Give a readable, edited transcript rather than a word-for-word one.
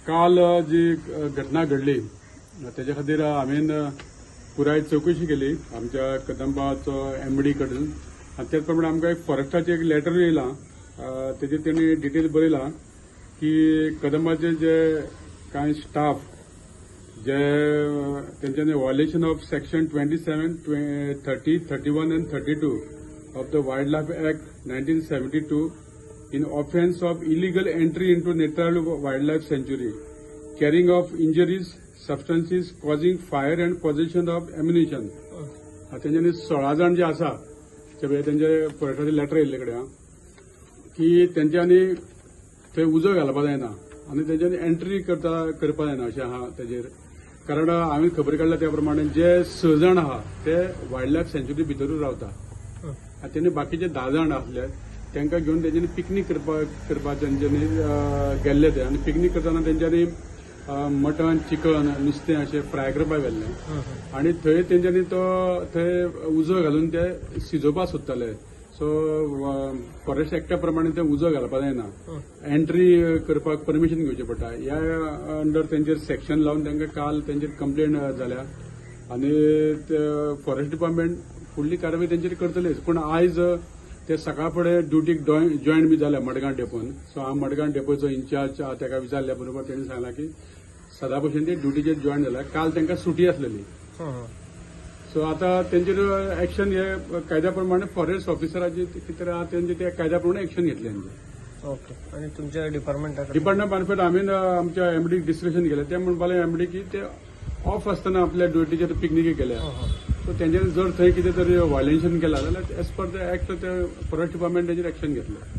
काल जी घटना घडली त्याच्या खातीर हांवेन पुराय चौकशी केली आमच्या कदंबाचो एमडी कडून आणि त्याच प्रमाणे आमकां एक फॉरेस्टाचें एक लेटर येयलां तेजेर तेणी डिटेल बरयलां की कदंबाचे जे कांय स्टाफ जे तेंच्यांनी violation of section 27, 30, 31 and 32 of the Wildlife Act 1972 in offence of illegal entry into natural wildlife sanctuary, carrying of injuries, substances causing fire and possession of ammunition. तेंच्यांनी 16 जाण जे आसा तेंचे फॉरेस्टाचे लेटर येयल्ले कडेन की तेंच्यांनी थंय उजो घालपा जायना आनी तेंच्यांनी एंट्री करपा जायना अशें आहा तेजेर कारण हांवें खबर काडल्या त्या प्रमाणे जे 6 जाण आहा ते वायल्ड लायफ सेंच्युरी भितरूच रावता आनी तेणी बाकीचे 10 जाण आसले तांकां घेवन तेंच्यांनी पिकनीक करपा तेंच्यांनी गेल्ले ते आनी पिकनीक करतना तेंच्यांनी मटन चिकन नुस्तें अशें फ्राय करपाक गेल्ले आनी थंय तेंच्यांनी तो थंय उजो घालून ते शिजोवपाक सोदताले सो फॉरेस्ट एक्टा प्रमाणे ते उजो घालपा जायना एंट्री करपाक परमिशन घेवचें पडटा ह्या अंडर तेंचेर सेक्शन लावन तांकां काल तेंचेर कंप्लेंट जाल्या आनी फॉरेस्ट डिपार्टमेंट फुडली कारवाय तेंचेर करतलेच पूण आयज ते सकाळ फुडें ड्युटीक जॉयन बी जाल्या मडगांव डेपोन सो हांव मडगांव डेपोचो इंचार्ज ताका विचारल्या बरोबर तेणी सांगलां की सदा भशेन ते ड्युटीचेर जॉयन जाला काल तांकां सुटी आसलेली सो आता तेंचेर एक्शन हे कायद्या प्रमाणे फॉरेस्ट ऑफिसराची कितें आहा तेंचे ते कायद्या प्रमाणे एक्शन घेतले ओके आणि तुमच्या डिपार्टमेंटाकडे डिपार्टमेंट मार्फत हांवें आमच्या एमडीक डिस्कशन केलें ते म्हणपाले एमडी की ते ऑफ आसतना आपल्या ड्युटीचेर पिकनिकेक गेल्या सो तेंचेर जर थंय कितें तरी व्हायोलेशन केला जाल्यार एज पर द एक्ट ते फॉरेस्ट डिपार्टमेंट तेचेर एक्शन घेतलें